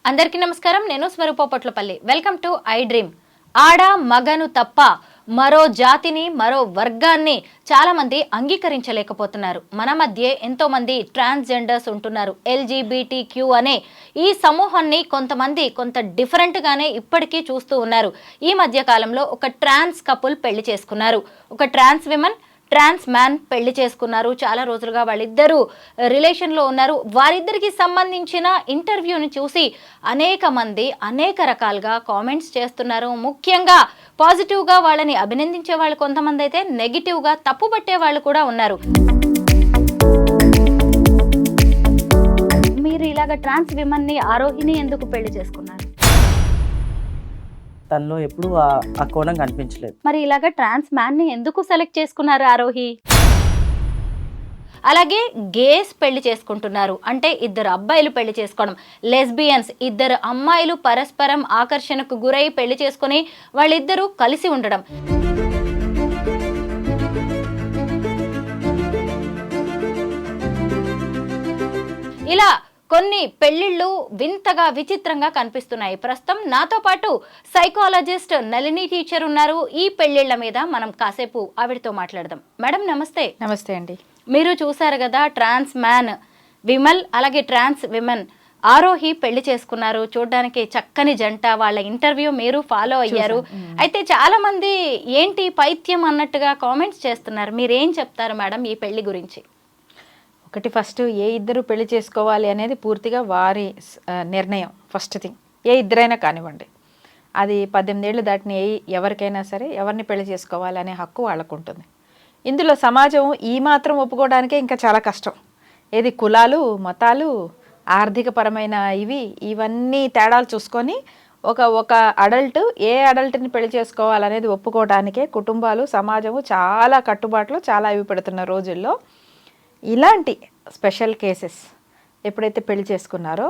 అందరికీ నమస్కారం. నేను Swarupa Potlapalli. Welcome to I Dream. ఆడ మగను తప్ప మరో జాతిని మరో వర్గాన్ని చాలా మంది అంగీకరించలేకపోతున్నారు. మన మధ్య ఎంతో మంది ట్రాన్స్జెండర్స్ ఉంటున్నారు. LGBTQ అనే ఈ సమూహాన్ని కొంతమంది కొంత డిఫరెంట్ గానే ఇప్పటికీ చూస్తూ ఉన్నారు. ఈ మధ్య కాలంలో ఒక ట్రాన్స్ కపుల్ పెళ్లి చేసుకున్నారు. ఒక ట్రాన్స్ విమెన్, ట్రాన్స్ మ్యాన్ పెళ్లి చేసుకున్నారు. చాలా రోజులుగా వాళ్ళిద్దరూ రిలేషన్లో ఉన్నారు. వారిద్దరికి సంబంధించిన ఇంటర్వ్యూని చూసి అనేక మంది అనేక రకాలుగా కామెంట్స్ చేస్తున్నారు. ముఖ్యంగా పాజిటివ్గా వాళ్ళని అభినందించే వాళ్ళు కొంతమంది అయితే నెగిటివ్గా తప్పుపట్టే వాళ్ళు కూడా ఉన్నారు. మీరు ఇలాగ ట్రాన్స్ విమెన్ని ఆరోహిని ఎందుకు పెళ్లి చేసుకున్నారు? తనలో ఎప్పుడు ఆ కోణం కనిపించలేదు. మరి ఇలాగ ట్రాన్స్ మ్యాన్ని ఎందుకు సెలెక్ట్ చేసుకున్నారు ఆరోహి? అలాగే గేస్ పెళ్లి చేసుకుంటున్నారు. అంటే ఇద్దరు అబ్బాయిలు పెళ్లి చేసుకోవడం, లెస్బియన్స్ ఇద్దరు అమ్మాయిలు పరస్పరం ఆకర్షణకు గురై పెళ్లి చేసుకుని వాళ్ళిద్దరూ కలిసి ఉండడం. ఇలా కొన్ని పెళ్లిళ్ళు వింతగా విచిత్రంగా కనిపిస్తున్నాయి. ప్రస్తుతం నాతో పాటు సైకాలజిస్ట్ నళిని టీచర్ ఉన్నారు. ఈ పెళ్లిళ్ల మీద మనం కాసేపు ఆవిడతో మాట్లాడదాం. మేడం నమస్తే. నమస్తే అండి. మీరు చూసారు కదా, ట్రాన్స్ మ్యాన్ విమల్ అలాగే ట్రాన్స్ విమెన్ ఆరోహి పెళ్లి చేసుకున్నారు. చూడడానికి చక్కని జంట. వాళ్ళ ఇంటర్వ్యూ మీరు ఫాలో అయ్యారు. అయితే చాలా మంది ఏంటి పైత్యం అన్నట్టుగా కామెంట్స్ చేస్తున్నారు. మీరేం చెప్తారు మేడం ఈ పెళ్లి గురించి? ఒకటి, ఫస్ట్ ఏ ఇద్దరు పెళ్లి చేసుకోవాలి అనేది పూర్తిగా వారి నిర్ణయం. ఫస్ట్ థింగ్, ఏ ఇద్దరైనా కానివ్వండి, అది 18 ఏళ్ళు దాటిన ఎవరికైనా సరే ఎవరిని పెళ్లి చేసుకోవాలి అనే హక్కు వాళ్ళకు ఉంటుంది. ఇందులో సమాజం ఈ మాత్రం ఒప్పుకోవడానికే ఇంకా చాలా కష్టం. ఏది కులాలు, మతాలు, ఆర్థికపరమైన ఇవన్నీ తేడాలు చూసుకొని ఒక అడల్ట్ ఏ అడల్ట్ని పెళ్లి చేసుకోవాలనేది ఒప్పుకోవడానికే కుటుంబాలు, సమాజము చాలా కట్టుబాట్లు చాలా ఇవి పెడుతున్న రోజుల్లో ఇలాంటి స్పెషల్ కేసెస్ ఎప్పుడైతే పెళ్లి చేసుకున్నారో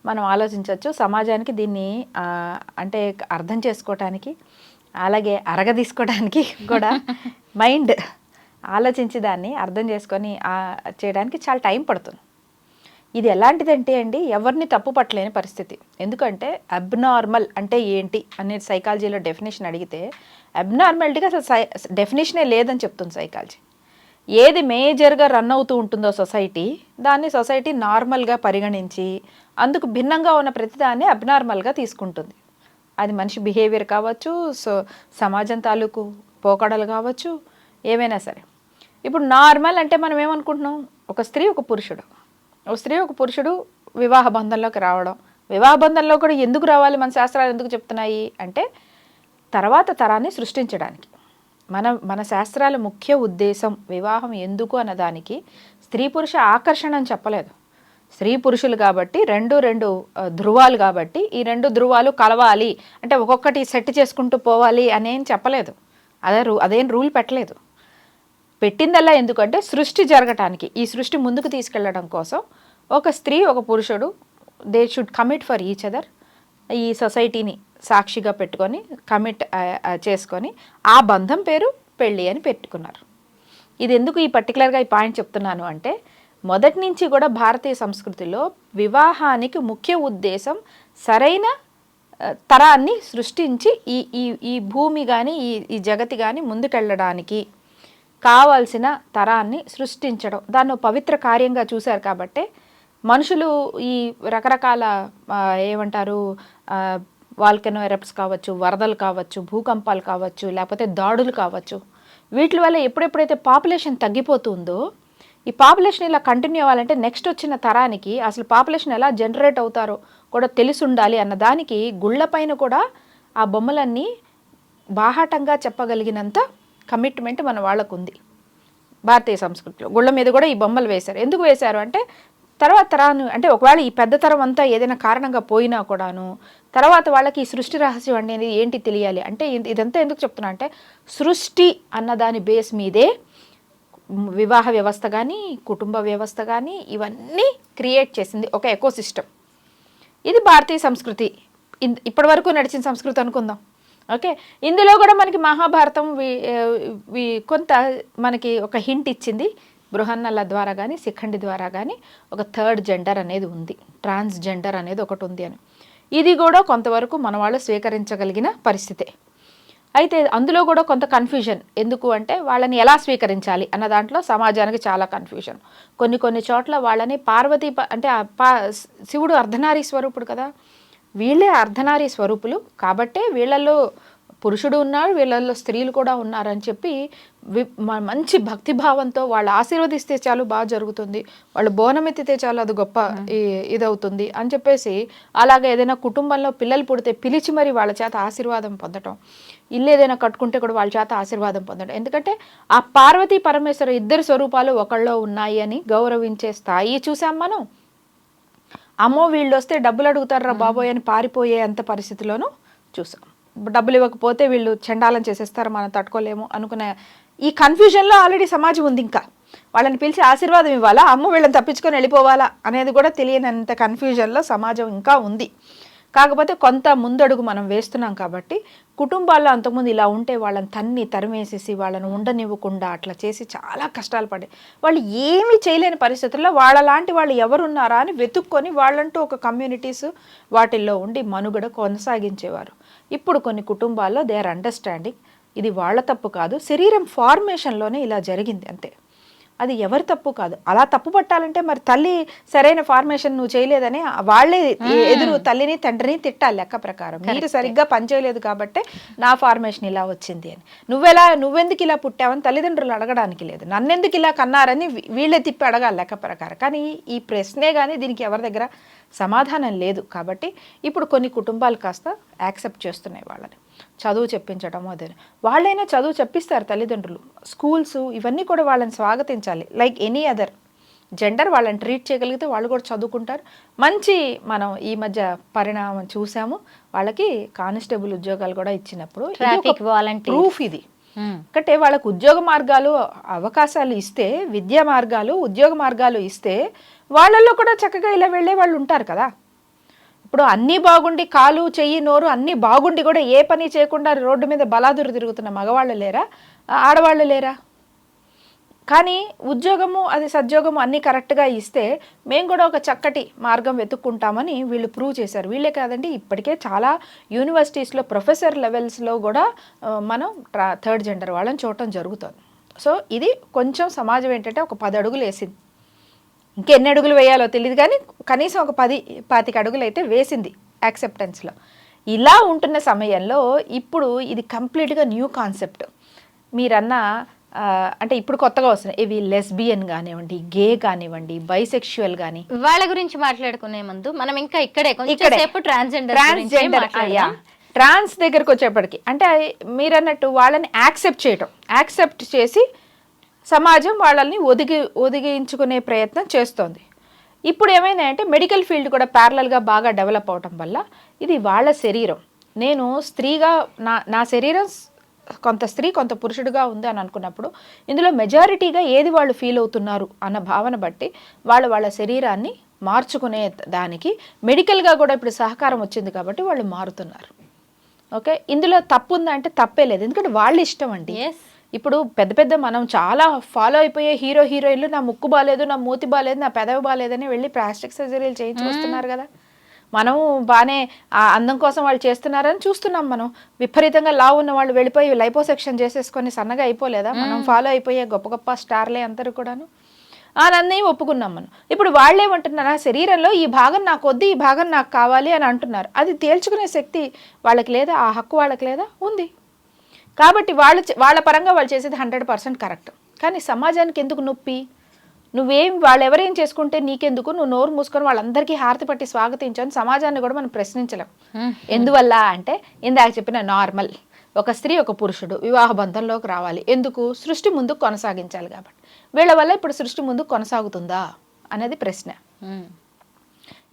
మనం ఆలోచించవచ్చు. సమాజానికి దీన్ని అంటే అర్థం చేసుకోవటానికి, అలాగే అరగదీసుకోవడానికి కూడా మైండ్ ఆలోచించి దాన్ని అర్థం చేసుకొని చేయడానికి చాలా టైం పడుతుంది. ఇది ఎలాంటిదంటే అండి, ఎవరిని తప్పు పట్టలేని పరిస్థితి. ఎందుకంటే అబ్నార్మల్ అంటే ఏంటి అనేది సైకాలజీలో డెఫినేషన్ అడిగితే అబ్నార్మాలిటీగా అసలు డెఫినేషనే లేదని చెప్తుంది సైకాలజీ. ఏది మేజర్గా రన్ అవుతూ ఉంటుందో సొసైటీ, దాన్ని సొసైటీ నార్మల్గా పరిగణించి అందుకు భిన్నంగా ఉన్న ప్రతిదాన్ని అబ్నార్మల్గా తీసుకుంటుంది. అది మనిషి బిహేవియర్ కావచ్చు, సమాజం తాలూకు పోకడలు కావచ్చు, ఏమైనా సరే. ఇప్పుడు నార్మల్ అంటే మనం ఏమనుకుంటున్నాం, ఒక స్త్రీ ఒక పురుషుడు వివాహ బంధంలోకి రావడం. వివాహ బంధంలో కూడా ఎందుకు రావాలి, మన శాస్త్రాలు ఎందుకు చెప్తున్నాయి అంటే తర్వాత తరాన్ని సృష్టించడానికి. మన శాస్త్రాల ముఖ్య ఉద్దేశం వివాహం ఎందుకు అన్నదానికి స్త్రీ పురుష ఆకర్షణ అని చెప్పలేదు. స్త్రీ పురుషులు కాబట్టి రెండు ధృవాలు కాబట్టి ఈ రెండు ధృవాలు కలవాలి అంటే ఒక్కొక్కటి సెట్ చేసుకుంటూ పోవాలి అనేం చెప్పలేదు. అదేం రూల్ పెట్టలేదు. పెట్టిందల్లా ఎందుకంటే సృష్టి జరగటానికి, ఈ సృష్టి ముందుకు తీసుకెళ్లడం కోసం ఒక స్త్రీ ఒక పురుషుడు they should commit for each other. ఈ సొసైటీని సాక్షిగా పెట్టుకొని కమిట్ చేసుకొని ఆ బంధం పేరు పెళ్ళి అని పెట్టుకున్నారు. ఇది ఎందుకు ఈ పర్టికులర్గా ఈ పాయింట్ చెప్తున్నాను అంటే, మొదటి నుంచి కూడా భారతీయ సంస్కృతిలో వివాహానికి ముఖ్య ఉద్దేశం సరైన తరాన్ని సృష్టించి ఈ భూమి కానీ ఈ జగతి కానీ ముందుకెళ్ళడానికి కావాల్సిన తరాన్ని సృష్టించడం, దాన్ని పవిత్ర కార్యంగా చూశారు. కాబట్టి మనుషులు ఈ రకరకాల ఏమంటారు వాల్కెనో ఎరప్ట్స్ కావచ్చు, వరదలు కావచ్చు, భూకంపాలు కావచ్చు, లేకపోతే దాడులు కావచ్చు, వీటి వల్ల ఎప్పుడెప్పుడైతే పాపులేషన్ తగ్గిపోతుందో, ఈ పాపులేషన్ ఇలా కంటిన్యూ అవ్వాలంటే నెక్స్ట్ వచ్చిన తరానికి అసలు పాపులేషన్ ఎలా జనరేట్ అవుతారో కూడా తెలిసి ఉండాలి అన్న దానికి గుళ్ళపైన కూడా ఆ బొమ్మలన్నీ బాహాటంగా చెప్పగలిగినంత కమిట్మెంట్ మన వాళ్ళకు ఉంది. భారతీయ సంస్కృతిలో గుళ్ళ మీద కూడా ఈ బొమ్మలు వేశారు. ఎందుకు వేశారు అంటే తర్వాత తరాను, అంటే ఒకవేళ ఈ పెద్ద తరం అంతా ఏదైనా కారణంగా పోయినా కూడాను తర్వాత వాళ్ళకి ఈ సృష్టి రహస్యం అనేది ఏంటి తెలియాలి. అంటే ఇదంతా ఎందుకు చెప్తున్నా అంటే, సృష్టి అన్నదాని బేస్ మీదే వివాహ వ్యవస్థ కానీ కుటుంబ వ్యవస్థ కానీ ఇవన్నీ క్రియేట్ చేసింది ఒక ఎకోసిస్టమ్. ఇది భారతీయ సంస్కృతి, ఇప్పటి వరకు నడిచిన సంస్కృతి అనుకుందాం. ఓకే, ఇందులో కూడా మనకి మహాభారతం కొంత మనకి ఒక హింట్ ఇచ్చింది. బృహన్నల ద్వారా కానీ శిఖండి ద్వారా కానీ ఒక థర్డ్ జెండర్ అనేది ఉంది, ట్రాన్స్జెండర్ అనేది ఒకటి ఉంది అని. ఇది కూడా కొంతవరకు మన వాళ్ళు స్వీకరించగలిగిన పరిస్థితే. అయితే అందులో కూడా కొంత కన్ఫ్యూజన్. ఎందుకు అంటే వాళ్ళని ఎలా స్వీకరించాలి అన్న దాంట్లో సమాజానికి చాలా కన్ఫ్యూజన్. కొన్ని చోట్ల వాళ్ళని పార్వతీ అంటే శివుడు అర్ధనారీ స్వరూపుడు కదా, వీళ్ళే అర్ధనారీ స్వరూపులు కాబట్టే వీళ్ళల్లో పురుషుడు ఉన్నారు, వీళ్ళల్లో స్త్రీలు కూడా ఉన్నారని చెప్పి మంచి భక్తిభావంతో వాళ్ళు ఆశీర్వదిస్తే చాలు బాగా జరుగుతుంది, వాళ్ళు బోనం ఎత్తితే చాలు అది గొప్ప ఇదవుతుంది అని చెప్పేసి, అలాగే ఏదైనా కుటుంబంలో పిల్లలు పుడితే పిలిచి మరి వాళ్ళ చేత ఆశీర్వాదం పొందటం, ఇల్లు ఏదైనా కట్టుకుంటే కూడా వాళ్ళ చేత ఆశీర్వాదం పొందడం. ఎందుకంటే ఆ పార్వతీ పరమేశ్వర ఇద్దరు స్వరూపాలు ఒకళ్ళలో ఉన్నాయి అని గౌరవించే స్థాయి చూసాం మనం. అమ్మో వీళ్ళు వస్తే డబ్బులు అడుగుతారా బాబోయ్ అని పారిపోయే అంత పరిస్థితిలోనూ చూసాం. డబ్బులు ఇవ్వకపోతే వీళ్ళు చండాలం చేసేస్తారు, మనం తట్టుకోలేము అనుకునే ఈ కన్ఫ్యూజన్లో ఆల్రెడీ సమాజం ఉంది. ఇంకా వాళ్ళని పిలిచి ఆశీర్వాదం ఇవ్వాలా, అమ్మ వీళ్ళని తప్పించుకొని వెళ్ళిపోవాలా అనేది కూడా తెలియనంత కన్ఫ్యూజన్లో సమాజం ఇంకా ఉంది. కాకపోతే కొంత ముందడుగు మనం వేస్తున్నాం కాబట్టి కుటుంబాల్లో అంతకుముందు ఇలా ఉంటే వాళ్ళని తరిమేసేసి వాళ్ళని ఉండనివ్వకుండా అట్లా చేసి చాలా కష్టాలు పడే వాళ్ళు ఏమీ చేయలేని పరిస్థితుల్లో వాళ్ళలాంటి వాళ్ళు ఎవరున్నారా అని వెతుక్కొని వాళ్ళంటూ ఒక కమ్యూనిటీస్ వాటిల్లో ఉండి మనుగడ కొనసాగించేవారు. ఇప్పుడు కొన్ని కుటుంబాల్లో దే ఆర్ అండర్స్టాండింగ్ ఇది వాళ్ళ తప్పు కాదు, శరీరం ఫార్మేషన్లోనే ఇలా జరిగింది అంతే, అది ఎవరి తప్పు కాదు. అలా తప్పు పట్టాలంటే మరి తల్లి సరైన ఫార్మేషన్ నువ్వు చేయలేదని వాళ్ళే ఎదురు తల్లిని తండ్రిని తిట్టాలి లెక్క ప్రకారం. మీరు సరిగ్గా పనిచేయలేదు కాబట్టి నా ఫార్మేషన్ ఇలా వచ్చింది అని. నువ్వెందుకు ఇలా పుట్టావని తల్లిదండ్రులు అడగడానికి లేదు, నన్నెందుకు ఇలా కన్నారని వీళ్ళే తిప్పి అడగాలి లెక్క ప్రకారం. కానీ ఈ ప్రశ్నే కానీ దీనికి ఎవరి దగ్గర సమాధానం లేదు. కాబట్టి ఇప్పుడు కొన్ని కుటుంబాలు కాస్త యాక్సెప్ట్ చేస్తున్నాయి వాళ్ళని, చదువు చెప్పించడం అదే. వాళ్ళైనా చదువు చెప్పిస్తారు తల్లిదండ్రులు, స్కూల్స్ ఇవన్నీ కూడా వాళ్ళని స్వాగతించాలి. లైక్ ఎనీ అదర్ జెండర్ వాళ్ళని ట్రీట్ చేయగలిగితే వాళ్ళు కూడా చదువుకుంటారు. మంచి మనం ఈ మధ్య పరిణామం చూసాము, వాళ్ళకి కానిస్టేబుల్ ఉద్యోగాలు కూడా ఇచ్చినప్పుడు ప్రూఫ్ ఇది. అంటే వాళ్ళకు ఉద్యోగ మార్గాలు అవకాశాలు ఇస్తే, విద్యా మార్గాలు ఉద్యోగ మార్గాలు ఇస్తే వాళ్ళల్లో కూడా చక్కగా ఇలా వెళ్ళే వాళ్ళు ఉంటారు కదా. ఇప్పుడు అన్నీ బాగుండి కాలు చెయ్యి నోరు అన్నీ బాగుండి కూడా ఏ పని చేయకుండా రోడ్డు మీద బలాదురు తిరుగుతున్న మగవాళ్ళు లేరా, ఆడవాళ్ళు లేరా? కానీ ఉద్యోగము అది సద్యోగము అన్నీ కరెక్ట్గా ఇస్తే మేము కూడా ఒక చక్కటి మార్గం వెతుక్కుంటామని వీళ్ళు ప్రూవ్ చేశారు. వీళ్ళే కాదండి, ఇప్పటికే చాలా యూనివర్సిటీస్లో ప్రొఫెసర్ లెవెల్స్లో కూడా మనం థర్డ్ జెండర్ వాళ్ళని చూడటం జరుగుతుంది. సో ఇది కొంచెం సమాజం ఏంటంటే ఒక 10 అడుగులు వేసింది, ఇంకెన్ని అడుగులు వేయాలో తెలియదు కానీ కనీసం ఒక 10-25 అడుగులు అయితే వేసింది యాక్సెప్టెన్స్లో. ఇలా ఉంటున్న సమయంలో ఇప్పుడు ఇది కంప్లీట్గా న్యూ కాన్సెప్ట్. మీరన్న అంటే ఇప్పుడు కొత్తగా వస్తున్నాయి ఇవి లెస్బియన్ కానివ్వండి, గే కానివ్వండి, బైసెక్షువల్ కానీ. వాళ్ళ గురించి మాట్లాడుకునే ముందు మనం ఇంకా ఇక్కడే ట్రాన్స్జెండర్ ట్రాన్స్ దగ్గరకు వచ్చేప్పటికి అంటే మీరన్నట్టు వాళ్ళని యాక్సెప్ట్ చేసి సమాజం వాళ్ళని ఒదిగించుకునే ప్రయత్నం చేస్తోంది. ఇప్పుడు ఏమైందంటే మెడికల్ ఫీల్డ్ కూడా ప్యారలల్గా బాగా డెవలప్ అవటం వల్ల ఇది వాళ్ళ శరీరం, నేను స్త్రీగా నా శరీరం కొంత స్త్రీ కొంత పురుషుడుగా ఉంది అని అనుకున్నప్పుడు ఇందులో మెజారిటీగా ఏది వాళ్ళు ఫీల్ అవుతున్నారు అన్న భావన బట్టి వాళ్ళ శరీరాన్ని మార్చుకునే దానికి మెడికల్గా కూడా ఇప్పుడు సహకారం వచ్చింది కాబట్టి వాళ్ళు మారుతున్నారు. ఓకే, ఇందులో తప్పు ఉందా అంటే తప్పే లేదు, ఎందుకంటే వాళ్ళ ఇష్టం అండి. ఇప్పుడు పెద్ద మనం చాలా ఫాలో అయిపోయే హీరోయిన్లు నా ముక్కు బాగాలేదు, నా మూతి బాగాలేదు, నా పెదవి బాగాలేదని వెళ్ళి ప్లాస్టిక్ సర్జరీలు చేయించుకొస్తున్నారు కదా. మనం బాగానే అందం కోసం వాళ్ళు చేస్తున్నారని చూస్తున్నాం. మనం విపరీతంగా లావు ఉన్న వాళ్ళు వెళ్ళిపోయి లైపోసెక్షన్ చేసేసుకొని సన్నగా అయిపోలేదా? మనం ఫాలో అయిపోయే గొప్ప స్టార్లే అందరూ కూడాను అన్నీ ఒప్పుకున్నాం మనం. ఇప్పుడు వాళ్ళేమంటున్నారు, ఆ శరీరంలో ఈ భాగం నాకు వద్దు, ఈ భాగం నాకు కావాలి అని అంటున్నారు. అది తేల్చుకునే శక్తి వాళ్ళకి లేదా, ఆ హక్కు వాళ్ళకి లేదా? ఉంది. కాబట్టి వాళ్ళ పరంగా వాళ్ళు చేసేది 100% కరెక్ట్. కానీ సమాజానికి ఎందుకు నొప్పి? వాళ్ళు ఎవరేం చేసుకుంటే నీకెందుకు, నువ్వు నోరు మూసుకొని వాళ్ళందరికీ హారతి పట్టి స్వాగతించని సమాజాన్ని కూడా మనం ప్రశ్నించలేం. ఎందువల్ల అంటే ఇందాక చెప్పిన నార్మల్ ఒక స్త్రీ ఒక పురుషుడు వివాహ బంధంలోకి రావాలి, ఎందుకు? సృష్టి ముందుకు కొనసాగించాలి కాబట్టి. వీళ్ళ వల్ల ఇప్పుడు సృష్టి ముందుకు కొనసాగుతుందా అనేది ప్రశ్న.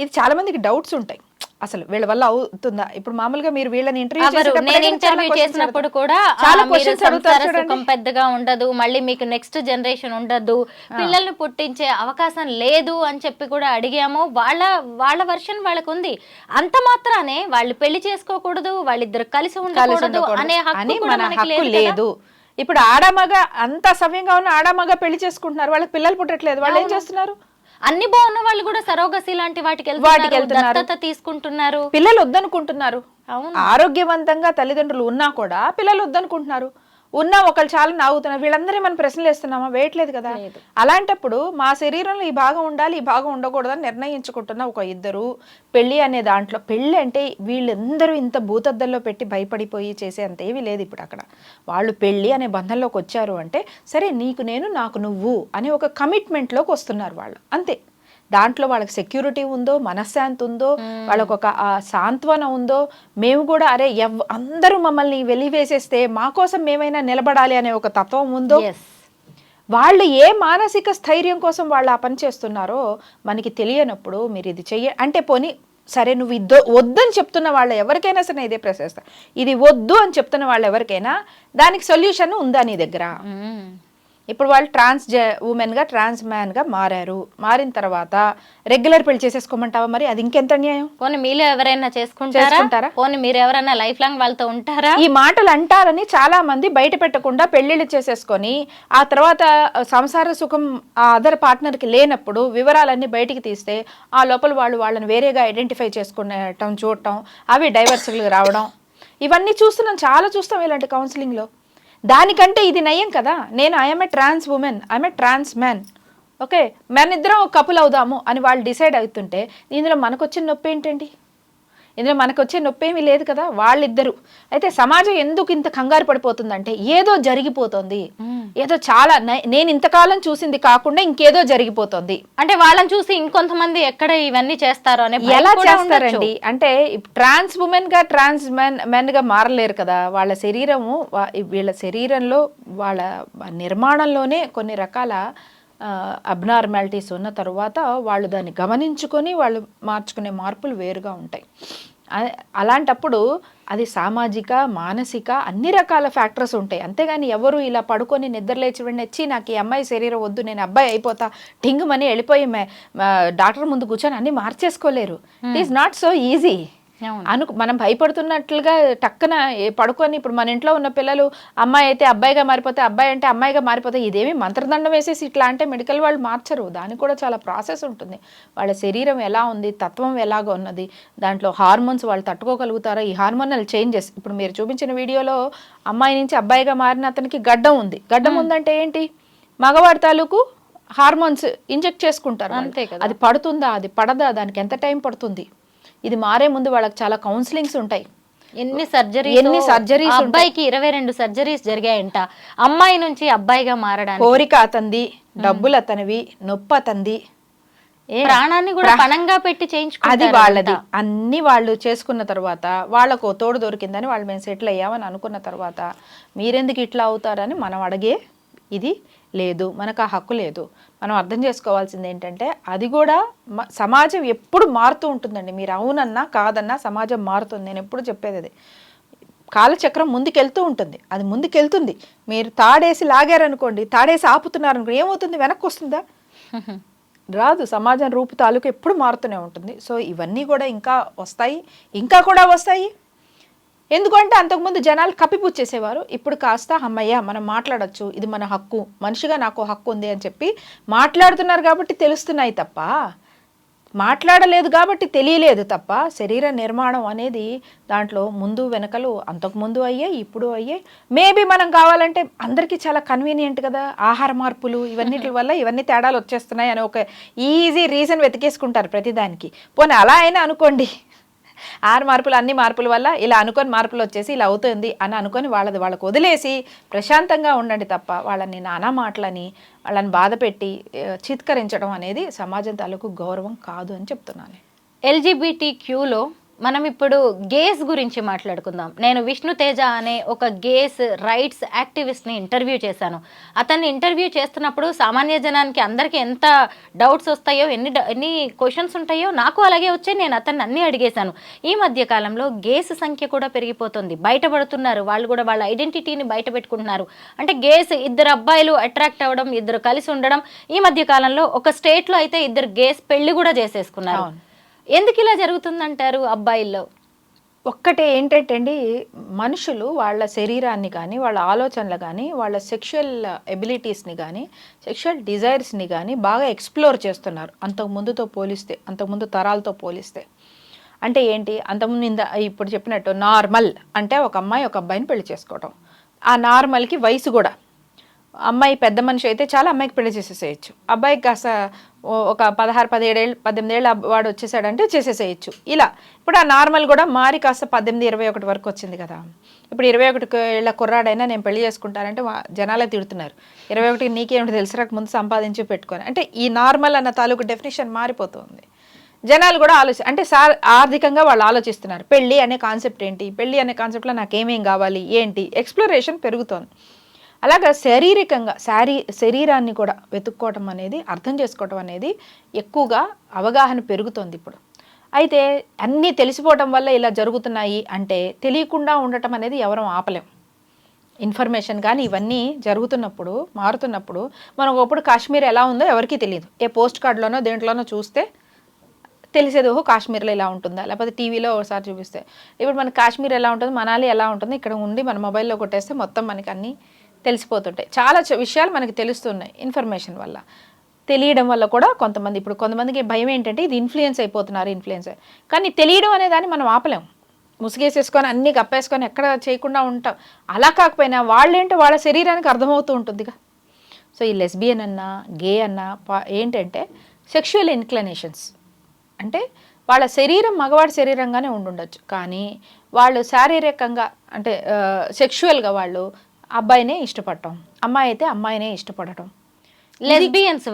ఇది చాలా మందికి డౌట్స్ ఉంటాయి, అసలు వీళ్ళ వల్ల అవుతుందా? ఇప్పుడు మామూలుగా మీరు వీళ్ళని ఇంటర్వ్యూ చేసినప్పుడు కూడా చాలా క్వశ్చన్స్ అడుగుతారు, సుఖం పెద్దగా ఉండదు, మళ్ళీ మీకు నెక్స్ట్ జనరేషన్ ఉండదు, పిల్లల్ని పుట్టించే అవకాశం లేదు అని చెప్పి కూడా అడిగాము. వాళ్ళ వర్షన్ వాళ్ళకు ఉంది. అంత మాత్రానే వాళ్ళు పెళ్లి చేసుకోకూడదు, వాళ్ళిద్దరు కలిసి ఉండకూడదు అనే హక్కు లేదు. ఇప్పుడు ఆడమగ అంత సవ్యంగా ఉన్న ఆడమగ పెళ్లి చేసుకుంటున్నారు, వాళ్ళకి పిల్లలు పుట్టట్లేదు, వాళ్ళు ఏం చేస్తున్నారు? అన్ని బాగున్న వాళ్ళు కూడా సరోగసి లాంటి వాటికి వెళ్తున్నారు. దత్తత తీసుకుంటున్నారు. పిల్లలు వద్దనుకుంటున్నారు. అవును. ఆరోగ్యవంతంగా తల్లిదండ్రులు ఉన్నా కూడా పిల్లలు వద్దనుకుంటున్నారు. ఉన్నా ఒకళ్ళు చాలా నాగుతున్నారు. వీళ్ళందరూ మనం ప్రశ్నలు వేస్తున్నామా? వేయట్లేదు కదా. అలాంటప్పుడు మా శరీరంలో ఈ భాగం ఉండాలి, ఈ భాగం ఉండకూడదని నిర్ణయించుకుంటున్న ఒక ఇద్దరు పెళ్లి అనే దాంట్లో, పెళ్లి అంటే వీళ్ళందరూ ఇంత భూతద్దల్లో పెట్టి భయపడిపోయి చేసే అంత ఏమీ లేదు ఇప్పుడు అక్కడ. వాళ్ళు పెళ్లి అనే బంధంలోకి వచ్చారు అంటే సరే నీకు నేను నాకు నువ్వు అనే ఒక కమిట్మెంట్లోకి వస్తున్నారు వాళ్ళు, అంతే. దాంట్లో వాళ్ళకి సెక్యూరిటీ ఉందో, మనశ్శాంతి ఉందో, వాళ్ళకు ఒక సాంత్వన ఉందో, మేము కూడా అరే అందరూ మమ్మల్ని వెలివేసేస్తే మా కోసం మేమైనా నిలబడాలి అనే ఒక తత్వం ఉందో. వాళ్ళు ఏ మానసిక స్థైర్యం కోసం వాళ్ళు ఆ పని చేస్తున్నారో మనకి తెలియనప్పుడు మీరు ఇది అంటే పోనీ సరే నువ్వు వద్దని చెప్తున్న వాళ్ళు ఎవరికైనా సరే ఇదే ప్రశ్నిస్తా, ఇది వద్దు అని చెప్తున్న వాళ్ళు ఎవరికైనా దానికి సొల్యూషన్ ఉందా నీ దగ్గర? ఇప్పుడు వాళ్ళు ఉమెన్గా ట్రాన్స్ మ్యాన్గా మారారు. మారిన తర్వాత రెగ్యులర్ పెళ్లి చేసేసుకోమంటావా? మరి అది ఇంకెంత అన్యాయం. పోనీ మీలో ఎవరైనా చేసుకుంటారా? పోనీ మీరు ఎవరైనా లైఫ్ లాంగ్ వాళ్ళతో ఉంటారా? ఈ మాటలు అంటారని చాలా మంది బయట పెట్టకుండా పెళ్లిళ్ళు చేసేసుకొని ఆ తర్వాత సంసార సుఖం ఆ అదర్ పార్ట్నర్కి లేనప్పుడు వివరాలన్నీ బయటికి తీస్తే ఆ లోపల వాళ్ళని వేరేగా ఐడెంటిఫై చేసుకునేటం చూడటం, అవి డైవర్స్లు రావడం, ఇవన్నీ చూస్తున్నాం, చాలా చూస్తాం ఇలాంటి కౌన్సిలింగ్లో. దానికంటే ఇది నయం కదా. నేను I'm a trans woman, I'm a trans man, okay, మన ఇద్దరం ఒక కపుల్ అవుదాము అని వాళ్ళు డిసైడ్ అవుతుంటే ఇందులో మనకు వచ్చిన నొప్పి ఏంటండి? ఇందులో మనకు వచ్చే నొప్పి ఏమీ లేదు కదా. వాళ్ళిద్దరు అయితే సమాజం ఎందుకు ఇంత కంగారు పడిపోతుందంటే ఏదో జరిగిపోతుంది, ఏదో చాలా నేను ఇంతకాలం చూసింది కాకుండా ఇంకేదో జరిగిపోతుంది అంటే వాళ్ళని చూసి ఇంకొంతమంది ఎక్కడ ఇవన్నీ చేస్తారో అనే. ఎలా చేస్తారండి అంటే ట్రాన్స్ ఉమెన్ గా ట్రాన్స్ మెన్ గా మారలేరు కదా. వాళ్ళ శరీరము, వీళ్ళ శరీరంలో వాళ్ళ నిర్మాణంలోనే కొన్ని రకాల అబ్నార్మాలిటీస్ ఉన్న తర్వాత వాళ్ళు దాన్ని గమనించుకొని వాళ్ళు మార్చుకునే మార్పులు వేరుగా ఉంటాయి. అలాంటప్పుడు అది సామాజిక, మానసిక అన్ని రకాల ఫ్యాక్టర్స్ ఉంటాయి. అంతేగాని ఎవరు ఇలా పడుకొని నిద్రలేచి వచ్చి నాకు ఈ అమ్మాయి శరీరం వద్దు, నేను అబ్బాయి అయిపోతా టింగుమని వెళ్ళిపోయి డాక్టర్ ముందు కూర్చొని అన్ని మార్చేసుకోలేరు. It is not so easy. మనం భయపడుతున్నట్లుగా టక్కన పడుకొని ఇప్పుడు మన ఇంట్లో ఉన్న పిల్లలు అమ్మాయి అయితే అబ్బాయిగా మారిపోతే, అబ్బాయి అంటే అమ్మాయిగా మారిపోతే, ఇదేమి మంత్రదండం వేసేసి ఇట్లా అంటే మెడికల్ వాళ్ళు మార్చరు. దానికి కూడా చాలా ప్రాసెస్ ఉంటుంది. వాళ్ళ శరీరం ఎలా ఉంది, తత్వం ఎలాగ ఉన్నది, దాంట్లో హార్మోన్స్ వాళ్ళు తట్టుకోగలుగుతారా, ఈ హార్మోనల్ చేంజెస్. ఇప్పుడు మీరు చూపించిన వీడియోలో అమ్మాయి నుంచి అబ్బాయిగా మారిన అతనికి గడ్డం ఉంది. గడ్డం ఉందంటే ఏంటి? మగవాడి తాలూకు హార్మోన్స్ ఇంజెక్ట్ చేసుకుంటారు, అంతే కదా. అది పడుతుందా, అది పడదా, దానికి ఎంత టైం పడుతుంది? ఇది మారే ముందు వాళ్ళకి చాలా కౌన్సిలింగ్స్ ఉంటాయి. ఎన్ని సర్జరీస్ అబ్బాయికి 22 సర్జరీస్ జరిగాయంట అమ్మాయి నుంచి అబ్బాయిగా మారడానికి. కోరిక అతంది, డబ్బులు అతనివి, నొప్పి అతంది, ప్రాణాన్ని కూడా పణంగా పెట్టి చేయించుకుంటారు. అది వాళ్ళది. అన్ని వాళ్ళు చేసుకున్న తర్వాత వాళ్ళకు తోడు దొరికిందని వాళ్ళు మేము సెటిల్ అయ్యామని అనుకున్న తర్వాత మీరెందుకు ఇట్లా అవుతారని మనం అడిగే ఇది లేదు, మనకు ఆ హక్కు లేదు. మనం అర్థం చేసుకోవాల్సింది ఏంటంటే అది కూడా సమాజం ఎప్పుడు మారుతూ ఉంటుందండి. మీరు అవునన్నా కాదన్నా సమాజం మారుతుంది. నేను ఎప్పుడు చెప్పేది అది. కాలచక్రం ముందుకెళ్తూ ఉంటుంది, అది ముందుకెళ్తుంది. మీరు తాడేసి లాగారనుకోండి, తాడేసి ఆపుతున్నారనుకోండి, ఏమవుతుంది? వెనక్కి వస్తుందా? రాదు. సమాజం రూపు తాలూకు ఎప్పుడు మారుతూనే ఉంటుంది. సో ఇవన్నీ కూడా ఇంకా వస్తాయి, ఇంకా కూడా వస్తాయి. ఎందుకంటే అంతకుముందు జనాలు కప్పిపుచ్చేసేవారు. ఇప్పుడు కాస్త అమ్మయ్య మనం మాట్లాడచ్చు, ఇది మన హక్కు, మనిషిగా నాకు హక్కు ఉంది అని చెప్పి మాట్లాడుతున్నారు కాబట్టి తెలుస్తున్నాయి తప్ప, మాట్లాడలేదు కాబట్టి తెలియలేదు తప్ప. శరీర నిర్మాణం అనేది దాంట్లో ముందు వెనకలు అంతకుముందు అయ్యాయి, ఇప్పుడు అయ్యాయి. మేబీ మనం కావాలంటే అందరికీ చాలా కన్వీనియంట్ కదా, ఆహార మార్పులు ఇవన్నిటి వల్ల ఇవన్నీ తేడాలు వచ్చేస్తున్నాయి అని ఒక ఈజీ రీజన్ వెతికేసుకుంటారు ప్రతిదానికి. పోనీ అలా అయినా అనుకోండి, ఆరు మార్పులు అన్ని మార్పుల వల్ల ఇలా అనుకొని మార్పులు వచ్చేసి ఇలా అవుతుంది అని అనుకొని వాళ్ళకు వదిలేసి ప్రశాంతంగా ఉండండి తప్ప వాళ్ళని నానా మాటలని వాళ్ళని బాధ పెట్టి చిత్కరించడం అనేది సమాజం తాలూకు గౌరవం కాదు అని చెప్తున్నాను. LGBTQలో మనం ఇప్పుడు గేస్ గురించి మాట్లాడుకుందాం. నేను విష్ణు తేజ అనే ఒక గేస్ రైట్స్ యాక్టివిస్ట్ని ఇంటర్వ్యూ చేశాను. అతన్ని ఇంటర్వ్యూ చేస్తున్నప్పుడు సామాన్య జనానికి అందరికీ ఎంత డౌట్స్ వస్తాయో, ఎన్ని క్వశ్చన్స్ ఉంటాయో నాకు అలాగే వచ్చాయి. నేను అతన్ని అన్నీ అడిగేశాను. ఈ మధ్య కాలంలో గేస్ సంఖ్య కూడా పెరిగిపోతుంది, బయటపడుతున్నారు. వాళ్ళు కూడా వాళ్ళ ఐడెంటిటీని బయట పెట్టుకుంటున్నారు. అంటే గేస్, ఇద్దరు అబ్బాయిలు అట్రాక్ట్ అవ్వడం, ఇద్దరు కలిసి ఉండడం. ఈ మధ్య కాలంలో ఒక స్టేట్లో అయితే ఇద్దరు గేస్ పెళ్లి కూడా చేసేసుకున్నారు. ఎందుకు ఇలా జరుగుతుందంటారు అబ్బాయిల్లో? ఒక్కటే ఏంటంటే అండి, మనుషులు వాళ్ళ శరీరాన్ని కానీ వాళ్ళ ఆలోచనలు కానీ వాళ్ళ సెక్షువల్ ఎబిలిటీస్ని కానీ సెక్షువల్ డిజైర్స్ని కానీ బాగా ఎక్స్ప్లోర్ చేస్తున్నారు అంతకుముందు తరాలతో పోలిస్తే. అంటే ఏంటి, అంతకుముందు ఇప్పుడు చెప్పినట్టు నార్మల్ అంటే ఒక అమ్మాయి ఒక అబ్బాయిని పెళ్లి చేసుకోవటం. ఆ నార్మల్కి వయసు కూడా, అమ్మాయి పెద్ద మనిషి అయితే చాలా అమ్మాయికి పెళ్లి చేసేసేయచ్చు, అబ్బాయికి కాస్త ఒక 16, 17 ఏళ్ళు 18 ఏళ్ళ వాడు వచ్చేసాడంటే చేసేసేయచ్చు. ఇలా ఇప్పుడు ఆ నార్మల్ కూడా మారి కాస్త 18, 21 వరకు వచ్చింది కదా. ఇప్పుడు 21 ఏళ్ళ కుర్రాడైనా నేను పెళ్లి చేసుకుంటానంటే జనాలే తిడుతున్నారు. 21 నీకేమిటి తెలుసు ముందు సంపాదించి పెట్టుకొని, అంటే ఈ నార్మల్ అన్న తాలూకు డెఫినేషన్ మారిపోతుంది. జనాలు కూడా అంటే ఆర్థికంగా వాళ్ళు ఆలోచిస్తున్నారు. పెళ్ళి అనే కాన్సెప్ట్ ఏంటి, పెళ్ళి అనే కాన్సెప్ట్లో నాకేమేం కావాలి ఏంటి, ఎక్స్ప్లోరేషన్ పెరుగుతోంది. అలాగా శారీరకంగా శరీరాన్ని కూడా వెతుక్కోవటం అనేది, అర్థం చేసుకోవటం అనేది ఎక్కువగా అవగాహన పెరుగుతోంది ఇప్పుడు. అయితే అన్నీ తెలిసిపోవటం వల్ల ఇలా జరుగుతున్నాయి అంటే తెలియకుండా ఉండటం అనేది ఎవరూ ఆపలేం. ఇన్ఫర్మేషన్ కానీ ఇవన్నీ జరుగుతున్నప్పుడు, మారుతున్నప్పుడు, మనం ఒకప్పుడు కాశ్మీర్ ఎలా ఉందో ఎవరికీ తెలియదు. ఏ పోస్ట్ కార్డులోనో దేంట్లోనో చూస్తే తెలిసేది, ఓహో కాశ్మీర్లో ఇలా ఉంటుందా, లేకపోతే టీవీలో ఒకసారి చూపిస్తే. ఇప్పుడు మన కాశ్మీర్ ఎలా ఉంటుంది, మనాలి ఎలా ఉంటుంది, ఇక్కడ ఉండి మన మొబైల్లో కొట్టేస్తే మొత్తం మనకి అన్నీ తెలిసిపోతుంటాయి. చాలా విషయాలు మనకి తెలుస్తున్నాయి ఇన్ఫర్మేషన్ వల్ల. తెలియడం వల్ల కూడా కొంతమందికి భయం ఏంటంటే ఇది ఇన్ఫ్లుయెన్స్ అయిపోతున్నారు. కానీ తెలియడం అనే దాన్ని మనం ఆపలేం. ముసుగేసేసుకొని అన్నీ కప్పేసుకొని ఎక్కడ చేయకుండా ఉంటాం. అలా కాకపోయినా వాళ్ళేంటో వాళ్ళ శరీరానికి అర్థమవుతూ ఉంటుందిగా. సో ఈ లెస్బియన్ అన్నా గే అన్నా ఏంటంటే సెక్షువల్ ఇన్క్లినేషన్స్, అంటే వాళ్ళ శరీరం మగవాడి శరీరంగానే ఉండుండొచ్చు, కానీ వాళ్ళు శారీరకంగా అంటే సెక్షువల్గా వాళ్ళు అబ్బాయినే ఇష్టపడటం, అమ్మాయి అయితే అమ్మాయినే ఇష్టపడటం. లెస్బియన్స్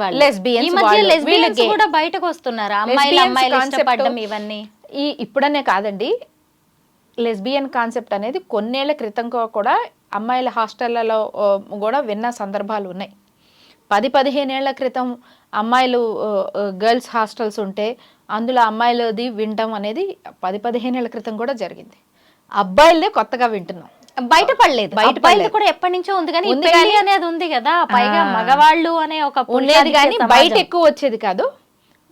కూడా బయటకు వస్తున్నారు, అమ్మాయిలు ఇష్టపడడం ఇవన్నీ ఇప్పుడనే కాదండి. లెస్బియన్ కాన్సెప్ట్ అనేది కొన్నేళ్ల క్రితం కూడా అమ్మాయిల హాస్టళ్లలో కూడా విన్న సందర్భాలు ఉన్నాయి. 10-15 ఏళ్ల క్రితం అమ్మాయిలు గర్ల్స్ హాస్టల్స్ ఉంటే అందులో అమ్మాయిలది వినటం అనేది 10-15 ఏళ్ల క్రితం కూడా జరిగింది. అబ్బాయిలదే కొత్తగా వింటున్నాం. బయటపడలేదు కూడా ఎప్పటి నుంచో ఉంది, కానీ పెళ్లి అనేది ఉంది కదా, పైగా మగవాళ్ళు అనే ఒక ఉండేది కానీ బయట ఎక్కువ వచ్చేది కాదు.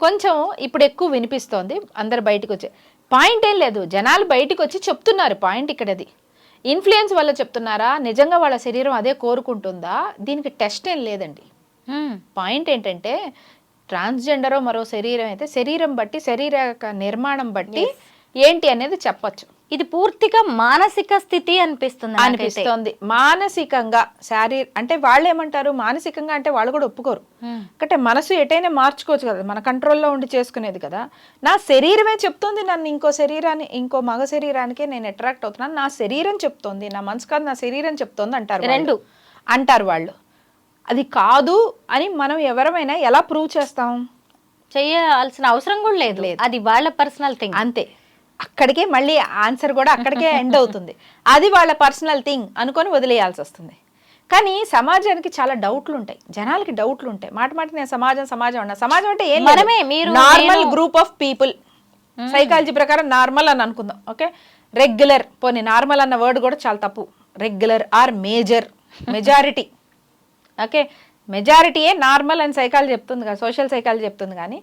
కొంచెం ఇప్పుడు ఎక్కువ వినిపిస్తోంది, అందరు బయటకు వచ్చే పాయింట్ ఏం లేదు. జనాలు బయటకు వచ్చి చెప్తున్నారు. పాయింట్ ఇక్కడది ఇన్ఫ్లుయెన్స్ వల్ల చెప్తున్నారా, నిజంగా వాళ్ళ శరీరం అదే కోరుకుంటుందా, దీనికి టెస్ట్ ఏం లేదండి. పాయింట్ ఏంటంటే ట్రాన్స్జెండరో మరో శరీరం అయితే శరీరం బట్టి, శరీర నిర్మాణం బట్టి ఏంటి అనేది చెప్పచ్చు. ఇది పూర్తిగా మానసిక స్థితి అనిపిస్తుంది. మానసికంగా అంటే వాళ్ళు ఏమంటారు, మానసికంగా అంటే వాళ్ళు కూడా ఒప్పుకోరు. అంటే మనసు ఎటైనా మార్చుకోవచ్చు కదా, మన కంట్రోల్లో ఉండి చేసుకునేది కదా. నా శరీరమే చెప్తోంది నన్ను ఇంకో మగ శరీరానికే నేను అట్రాక్ట్ అవుతున్నాను, నా శరీరం చెప్తోంది, నా మనసు కాదు నా శరీరం చెప్తోంది అంటారు వాళ్ళు. అది కాదు అని మనం ఎవరమైనా ఎలా ప్రూవ్ చేస్తాం? చేయాల్సిన అవసరం కూడా లేదు, అది వాళ్ళ పర్సనల్ థింగ్ అంతే. అక్కడికే మళ్ళీ ఆన్సర్ కూడా అక్కడికే ఎండ్ అవుతుంది. అది వాళ్ళ పర్సనల్ థింగ్ అనుకొని వదిలేయాల్సి వస్తుంది. కానీ సమాజానికి చాలా డౌట్లు ఉంటాయి, జనాలకి డౌట్లు ఉంటాయి. మాట నేను సమాజం అన్నా, సమాజం అంటే ఏం normal group of people. Psychology ప్రకారం నార్మల్ అని అనుకుందాం. ఓకే, రెగ్యులర్, పోనీ నార్మల్ అన్న వర్డ్ కూడా చాలా తప్పు. Regular or majority. ఓకే, మెజారిటీయే నార్మల్ అని సైకాలజీ చెప్తుంది కదా, సోషల్ సైకాలజీ చెప్తుంది. కానీ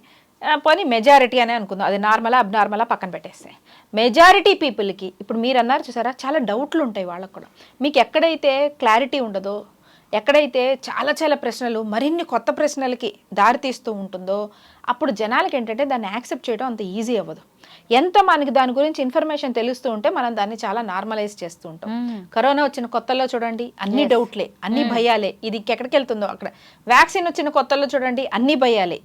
పోనీ మెజారిటీ అనే అనుకుందాం, అది నార్మలా అబ్నార్మలా పక్కన పెట్టేస్తే మెజారిటీ పీపుల్కి ఇప్పుడు మీరు అన్నారు చూసారా, చాలా డౌట్లు ఉంటాయి వాళ్ళకు కూడా. మీకు ఎక్కడైతే క్లారిటీ ఉండదో, ఎక్కడైతే చాలా ప్రశ్నలు మరిన్ని కొత్త ప్రశ్నలకి దారితీస్తూ ఉంటుందో అప్పుడు జనాలకి ఏంటంటే దాన్ని యాక్సెప్ట్ చేయడం అంత ఈజీ అవ్వదు. ఎంత మనకి దాని గురించి ఇన్ఫర్మేషన్ తెలుస్తూ ఉంటే మనం దాన్ని చాలా నార్మలైజ్ చేస్తూ ఉంటాం. కరోనా వచ్చిన కొత్తల్లో చూడండి అన్ని డౌట్లే, అన్ని భయాలే, ఇది ఎక్కడికి వెళ్తుందో అక్కడ. వ్యాక్సిన్ వచ్చిన కొత్తల్లో చూడండి అన్ని భయాలే,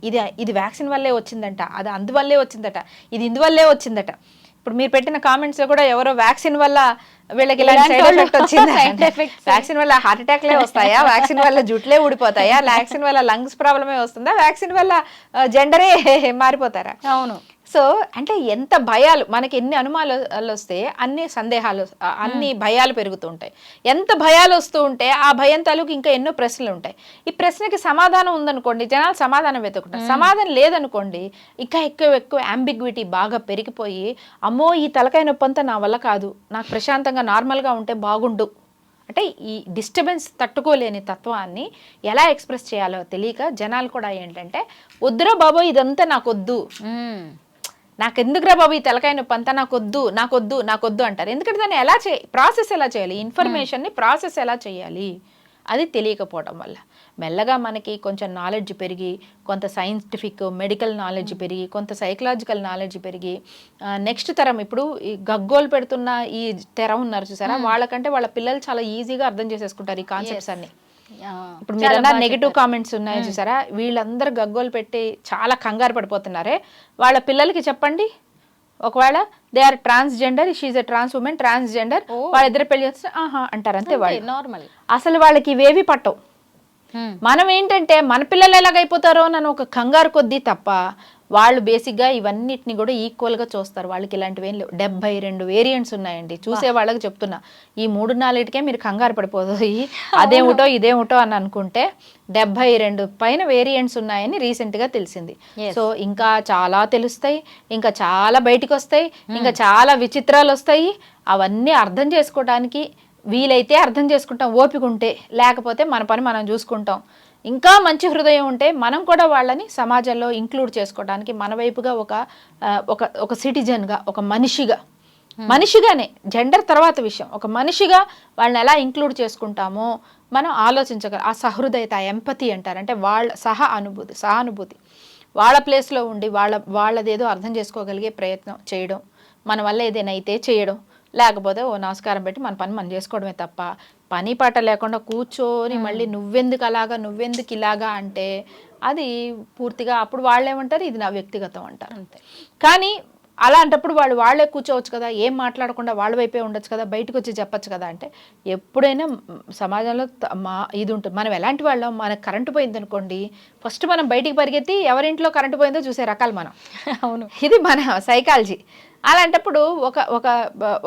ఇది వ్యాక్సిన్ వల్లే వచ్చిందంట, అది అందువల్లే వచ్చిందట, ఇది ఇందువల్లే వచ్చిందట. ఇప్పుడు మీరు పెట్టిన కామెంట్స్ లో కూడా ఎవరో వ్యాక్సిన్ వల్ల వీళ్ళకి వ్యాక్సిన్ వల్ల హార్ట్ అటాక్లే వస్తాయా, వ్యాక్సిన్ వల్ల జుట్లే ఊడిపోతాయా, వ్యాక్సిన్ వల్ల లంగ్స్ ప్రాబ్లమే వస్తుందా, వ్యాక్సిన్ వల్ల జెండరే మారిపోతారా? అవును. సో అంటే ఎంత భయాలు, మనకి ఎన్ని అనుమానాలు వస్తే అన్ని సందేహాలు, అన్ని భయాలు పెరుగుతూ ఉంటాయి. ఎంత భయాలు వస్తూ ఉంటే ఆ భయం తాలూకు ఇంకా ఎన్నో ప్రశ్నలు ఉంటాయి. ఈ ప్రశ్నకి సమాధానం ఉందనుకోండి, జనాలు సమాధానం వెతుకుంటారు. సమాధానం లేదనుకోండి, ఇంకా ఎక్కువ అంబిగ్విటీ బాగా పెరిగిపోయి, అమ్మో ఈ తలకాయ నొప్పి అంతా నా వల్ల కాదు, నాకు ప్రశాంతంగా నార్మల్గా ఉంటే బాగుండు అంటే ఈ డిస్టర్బెన్స్ తట్టుకోలేని తత్వాన్ని ఎలా ఎక్స్ప్రెస్ చేయాలో తెలియక జనాలు కూడా ఏంటంటే వద్దురా బాబో ఇదంతా నాకొద్దు, నాకెందుకురా బాబు ఈ తలకాయ నొప్పి అంతా, నాకొద్దు అంటారు. ఎందుకంటే దాన్ని ఎలా ప్రాసెస్ ఎలా చేయాలి, ఇన్ఫర్మేషన్ని ప్రాసెస్ ఎలా చేయాలి అది తెలియకపోవడం వల్ల మెల్లగా మనకి కొంచెం నాలెడ్జ్ పెరిగి, కొంత సైంటిఫిక్ మెడికల్ నాలెడ్జ్ పెరిగి, కొంత సైకలాజికల్ నాలెడ్జ్ పెరిగి, నెక్స్ట్ తరం ఇప్పుడు ఈ గగ్గోలు పెడుతున్న ఈ తెరం ఉన్నారు చూసారా, వాళ్ళకంటే వాళ్ళ పిల్లలు చాలా ఈజీగా అర్థం చేసేసుకుంటారు ఈ కాన్సెప్ట్స్ అన్ని. ఇప్పుడు మీరు నెగిటివ్ కామెంట్స్ ఉన్నాయి చూసారా, వీళ్ళందరూ గగ్గోలు పెట్టి చాలా కంగారు పడిపోతున్నారే, వాళ్ళ పిల్లలకి చెప్పండి ఒకవేళ they are transgender, she a trans woman, transgender, వాళ్ళిద్దరు పెళ్లి చేస్తే ఆహా అంటారు అంతే. వాళ్ళు నార్మల్, అసలు అసలు వాళ్ళకి ఇవేవి పట్టవు. మనం ఏంటంటే మన పిల్లలు ఎలాగైపోతారో నన్ను ఒక కంగారు కొద్దీ తప్ప వాళ్ళు బేసిక్గా ఇవన్నిటిని కూడా ఈక్వల్గా చూస్తారు. వాళ్ళకి ఇలాంటివి ఏం లేవు. 72 వేరియంట్స్ ఉన్నాయండి. చూసే వాళ్ళకి చెప్తున్నా, ఈ 3-4కే మీరు కంగారు పడిపోతుంది అదేమిటో ఇదేమిటో అని అనుకుంటే 72 పైన వేరియంట్స్ ఉన్నాయని రీసెంట్గా తెలిసింది. సో ఇంకా చాలా తెలుస్తాయి, ఇంకా చాలా బయటకు వస్తాయి, ఇంకా చాలా విచిత్రాలు వస్తాయి. అవన్నీ అర్థం చేసుకోవడానికి వీలైతే అర్థం చేసుకుంటాం ఓపిక ఉంటే, లేకపోతే మన పని మనం చూసుకుంటాం. ఇంకా మంచి హృదయం ఉంటే మనం కూడా వాళ్ళని సమాజంలో ఇంక్లూడ్ చేసుకోవడానికి మన వైపుగా ఒక సిటిజన్గా, ఒక మనిషిగానే, జెండర్ తర్వాత విషయం, ఒక మనిషిగా వాళ్ళని ఎలా ఇంక్లూడ్ చేసుకుంటామో మనం ఆలోచించగలం. ఆ సహృదయత, ఎంపతి అంటారు, అంటే వాళ్ళ సహానుభూతి, వాళ్ళ ప్లేస్లో ఉండి వాళ్ళదేదో అర్థం చేసుకోగలిగే ప్రయత్నం చేయడం, మన వల్ల ఏదైనా అయితే చేయడం, లేకపోతే ఓ నమస్కారం పెట్టి మన పని మనం చేసుకోవడమే తప్ప పని పాట లేకుండా కూర్చొని మళ్ళీ నువ్వెందుకు ఇలాగా అంటే అది పూర్తిగా అప్పుడు వాళ్ళు ఏమంటారు, ఇది నా వ్యక్తిగతం అంటారు అంతే. కానీ అలాంటప్పుడు వాళ్ళే కూర్చోవచ్చు కదా, ఏం మాట్లాడకుండా వాళ్ళ వైపే ఉండొచ్చు కదా, బయటకు వచ్చి చెప్పచ్చు కదా. అంటే ఎప్పుడైనా సమాజంలో ఇది ఉంటుంది. మనం ఎలాంటి వాళ్ళం, మనకు కరెంటు పోయింది అనుకోండి, ఫస్ట్ మనం బయటికి పరిగెత్తి ఎవరింట్లో కరెంటు పోయిందో చూసే రకాలు మనం. అవును, ఇది మన సైకాలజీ. అలాంటప్పుడు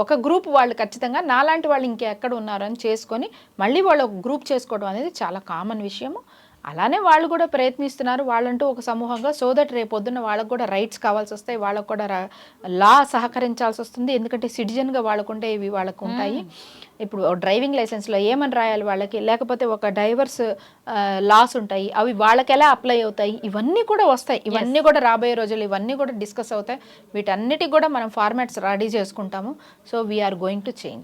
ఒక గ్రూప్ వాళ్ళు ఖచ్చితంగా నాలాంటి వాళ్ళు ఇంకెక్కడ ఉన్నారు అని చేసుకొని మళ్ళీ వాళ్ళు ఒక గ్రూప్ చేసుకోవడం అనేది చాలా కామన్ విషయము. అలానే వాళ్ళు కూడా ప్రయత్నిస్తున్నారు, వాళ్ళంటూ ఒక సమూహంగా. సో దట్ రేపొద్దున్న వాళ్ళకు కూడా రైట్స్ కావాల్సి వస్తాయి, వాళ్ళకు కూడా లా సహకరించాల్సి వస్తుంది. ఎందుకంటే సిటిజన్గా వాళ్ళకుంటే ఇవి వాళ్ళకు ఉంటాయి. ఇప్పుడు డ్రైవింగ్ లైసెన్స్లో ఏమని రాయాలి వాళ్ళకి, లేకపోతే ఒక డైవర్స్ లాస్ ఉంటాయి, అవి వాళ్ళకి ఎలా అప్లై అవుతాయి, ఇవన్నీ కూడా వస్తాయి. ఇవన్నీ కూడా రాబోయే రోజులు ఇవన్నీ కూడా డిస్కస్ అవుతాయి. వీటన్నిటికి కూడా మనం ఫార్మాట్స్ రెడీ చేసుకుంటాము. So we're going to change.